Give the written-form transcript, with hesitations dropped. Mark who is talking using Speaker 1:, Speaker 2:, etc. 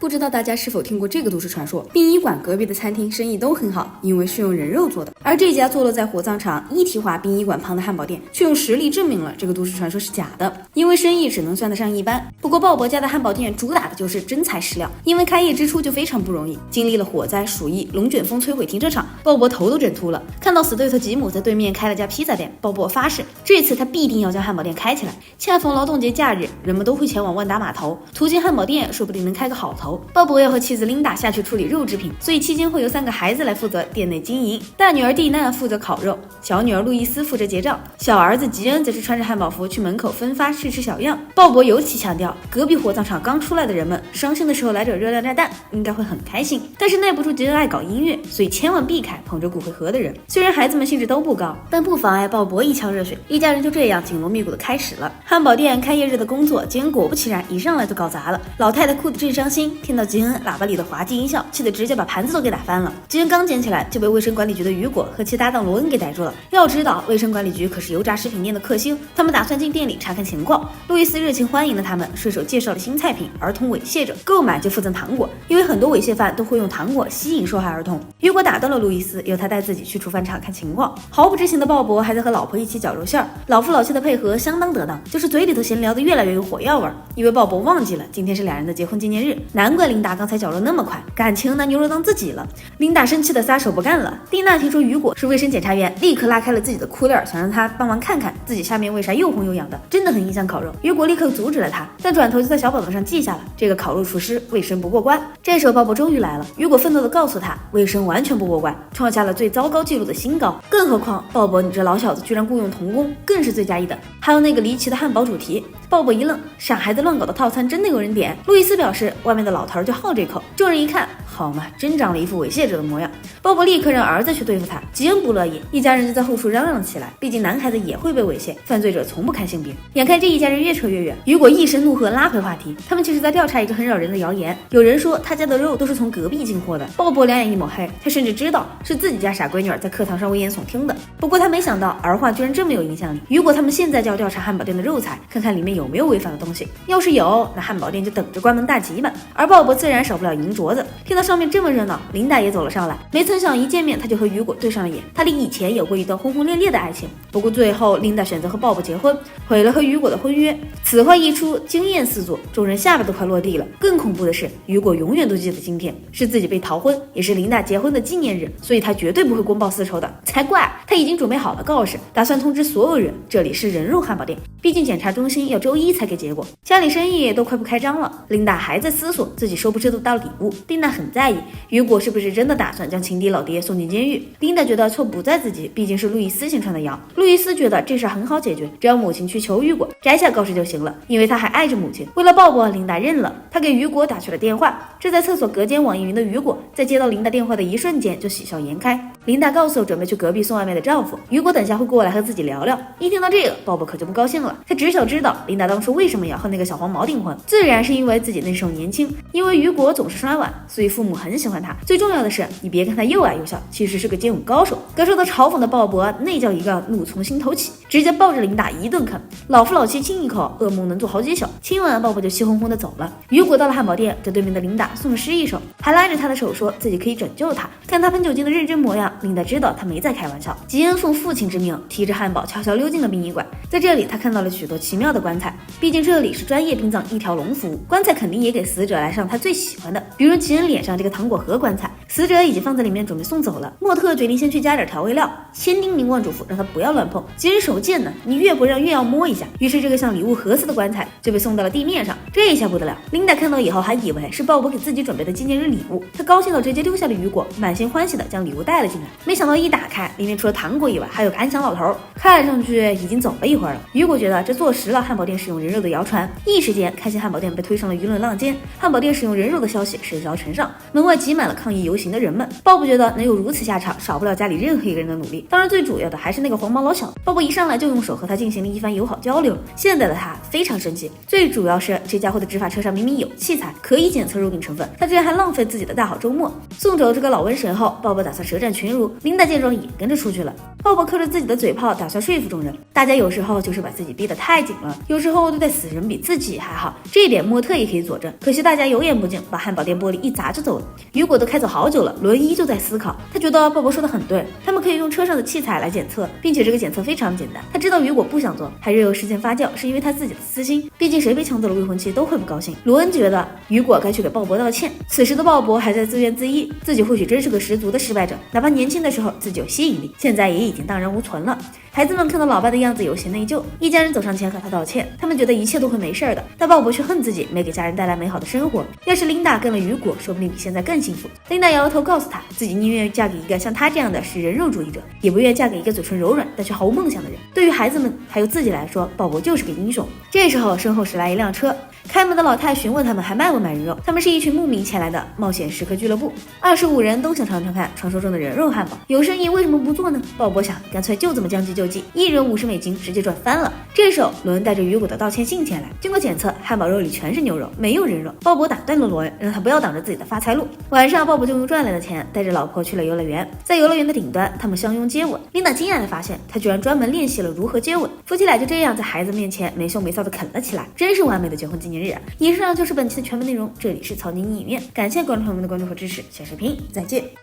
Speaker 1: 不知道大家是否听过这个都市传说？殡仪馆隔壁的餐厅生意都很好，因为是用人肉做的。而这家坐落在火葬场一体化殡仪馆旁的汉堡店，却用实力证明了这个都市传说是假的。因为生意只能算得上一般。不过鲍勃家的汉堡店主打的就是真材实料，因为开业之初就非常不容易，经历了火灾、鼠疫、龙卷风摧毁停车场，鲍勃头都整秃了。看到死对头吉姆在对面开了家披萨店，鲍勃发誓这次他必定要将汉堡店开起来。恰逢劳动节假日，人们都会前往万达码头，途经汉堡店，说不定能开个好头。鲍勃要和妻子琳达下去处理肉制品，所以期间会由3个孩子来负责店内经营。大女儿蒂娜负责烤肉，小女儿路易斯负责结账，小儿子吉恩则是穿着汉堡服去门口分发试吃小样。鲍勃尤其强调，隔壁火葬场刚出来的人们伤心的时候来点热量炸弹，应该会很开心。但是耐不住吉恩爱搞音乐，所以千万避开捧着骨灰盒的人。虽然孩子们兴致都不高，但不妨碍鲍勃一腔热血。一家人就这样紧锣密鼓的开始了汉堡店开业日的工作。结果不其然，一上来就搞砸了。老太太哭得正伤心，听到吉恩喇叭里的滑稽音效，气得直接把盘子都给打翻了。吉恩刚捡起来，就被卫生管理局的雨果和其搭档罗恩给逮住了。要知道，卫生管理局可是油炸食品店的克星，他们打算进店里查看情况。路易斯热情欢迎了他们，顺手介绍了新菜品——儿童猥亵者，购买就附赠糖果，因为很多猥亵犯都会用糖果吸引受害儿童。雨果打断了路易斯，由他带自己去厨房查看情况。毫不知情的鲍勃还在和老婆一起绞肉馅儿，老夫老妻的配合相当得当，就是嘴里头闲聊的越来越有火药味儿。因为鲍勃忘记了今天是2人的结婚纪念日，难怪琳达刚才绞肉那么快，感情拿牛肉当自己了。琳达生气的撒手不干了。蒂娜听说雨果是卫生检查员，立刻拉开了自己的裤链，想让他帮忙看看自己下面为啥又红又痒的，真的很影响烤肉。雨果立刻阻止了他，但转头就在小本本上记下了这个烤肉厨师卫生不过关。这时候鲍勃终于来了，雨果愤怒地告诉他，卫生完全不过关，创下了最糟糕纪录的新高。更何况鲍勃你这老小子居然雇佣童工，更是罪加一等。还有那个离奇的汉堡主题，鲍勃一愣，傻孩子乱搞的套餐真的有人点？路易斯表示外面的老头就好这口。众人一看，好嘛，真长了一副猥亵者的模样。鲍勃立刻让儿子去对付他，吉恩不乐意，一家人就在后厨嚷嚷起来。毕竟男孩子也会被猥亵，犯罪者从不看性别。眼看这一家人越扯越远，雨果一声怒喝拉回话题，他们其实在调查一个很扰人的谣言。有人说他家的肉都是从隔壁进货的。鲍勃两眼一抹黑，他甚至知道是自己家傻闺女在课堂上危言耸听的。不过他没想到儿话居然这么有影响力。雨果他们现在就要调查汉堡店的肉材，看看里面有没有违法的东西。要是有，那汉堡店就等着关门大吉吧。而鲍勃自然少不了银镯子。听到上面这么热闹，琳达也走了上来。没曾想一见面他就和雨果对上了眼。他俩以前有过一段轰轰烈烈的爱情，不过最后琳达选择和鲍勃结婚，毁了和雨果的婚约。此话一出，惊艳四座，众人下巴都快落地了。更恐怖的是，雨果永远都记得今天是自己被逃婚，也是琳达结婚的纪念日，所以他绝对不会公报私仇的。才怪，他已经准备好了告示，打算通知所有人这里是人肉汉堡店。毕竟检查中心要周一才给结果，家里生意都快不开张了。琳达还在思索自己收不收得到礼物。琳达很在意雨果是不是真的打算将情敌老爹送进监狱。琳达觉得错不在自己，毕竟是路易斯先传的谣。路易斯觉得这事很好解决，只要母亲去求雨果摘下告示就行了，因为他还爱着母亲。为了鲍勃，琳达认了，他给雨果打去了电话。正在厕所隔间网易云的雨果，在接到琳达电话的一瞬间就喜笑颜开。琳达告诉准备去隔壁送外卖的丈夫，雨果等下会过来和自己聊聊。一听到这个，鲍勃可就不高兴了。他只想知道琳达当初为什么要和那个小黄毛订婚，自然是因为自己那时候年轻。因为雨果总是摔碗，所以父母很喜欢他。最重要的是，你别看他又矮又小，其实是个接吻高手。感受到嘲讽的鲍勃那叫一个怒从心头起，直接抱着琳达一顿啃，老夫老妻亲一口，噩梦能做好几宿。亲完鲍勃就气哄哄的走了。雨果到了汉堡店，对对面的琳达送了诗一首，还拉着他的手说自己可以拯救他。看他喷酒精的认真模样，琳达知道他没在开玩笑。吉恩奉父亲之命，提着汉堡悄悄溜进了殡仪馆。在这里他看到了许多奇妙的棺材，毕竟这里是专业殡葬一条龙服务，棺材肯定也给死者来上他最喜欢的，比如吉恩脸上这个糖果盒棺材，死者已经放在里面准备送走了。莫特决定先去加点调味料，千叮咛万嘱咐让他不要乱碰。吉恩手贱呢，你越不让越要摸一下，于是这个像礼物盒似的棺材就被送到了地面上。这一下不得了，琳达看到以后还以为是鲍勃给自己准备的纪念日礼物，他高兴到直接丢下了雨果，满心欢喜的将礼物带了进来。没想到一打开，里面除了糖果以外还有个安详老头，看上去已经走了一会儿了。雨果觉得这坐实了汉堡店使用人肉的谣传，一时间开心汉堡店被推上了舆论浪尖，汉堡店使用人肉的消息水消尘上，门外挤满了抗议游行的人们。鲍勃觉得能有如此下场，少不了家里任何一个人的努力，当然最主要的还是那个黄毛老小。鲍勃一上来就用手和他进行了一番友好交流，现在的他非常生气，最主要是这家伙的执法车上明明有器材可以检测肉饼成分，他居然还浪费自己的大好周末。送走这个老瘟神后，鲍勃打算舌战群儒，琳达见状也跟着出去了。鲍勃嗑着自己的嘴炮，打算说服众人。大家有时候就是把自己逼得太紧了，有时候对待死人比自己还好，这一点莫特也可以佐证。可惜大家有眼不见，把汉堡店玻璃一砸就走了。雨果都开走好久了，伦依旧在思考，他觉得鲍勃说的很对，他们可以用车上的器材来检测，并且这个检测非常简单。他知道雨果不想做，还任由事件发酵，是因为他自己的私心，毕竟谁被抢走了未婚妻都会不高兴。罗恩觉得雨果该去给鲍勃道歉。此时的鲍勃还在自怨自艾，自己或许真是个十足的失败者，哪怕年轻的时候自己有吸引力，现在也已经荡然无存了。孩子们看到老爸的样子有些内疚，一家人走上前和他道歉，他们觉得一切都会没事的，但鲍勃却恨自己没给家人带来美好的生活。要是琳达跟了雨果，说不定比现在更幸福。琳达摇摇头告诉他，自己宁愿嫁给一个像他这样的是人肉主义者，也不愿嫁给一个嘴唇柔软但却毫无梦想的人。对于孩子们还有自己来说，鲍勃就是个英雄。这时候身后驶来一辆车，开门的老太询问他们还卖不卖人肉，他们是一群慕名前来的冒险时刻俱乐部，25人都想尝尝看传说中的人肉汉堡，有生意为什么不做呢？鲍勃想，干脆就这么将计就计，一人50美金，直接赚翻了。这时候罗恩带着雨果的道歉信前来，经过检测，汉堡肉里全是牛肉，没有人肉。鲍勃打断了罗恩，让他不要挡着自己的发财路。晚上，鲍勃就用赚来的钱带着老婆去了游乐园，在游乐园的顶端，他们相拥接吻。琳达惊讶地发现，他居然专门练习了如何接吻。夫妻俩就这样在孩子面前没羞没臊地啃了起来，真是完美的结婚纪念日啊！以上就是本期的全部内容，这里是曹宁影院，感谢观众朋友们的关注和支持，下视频再见。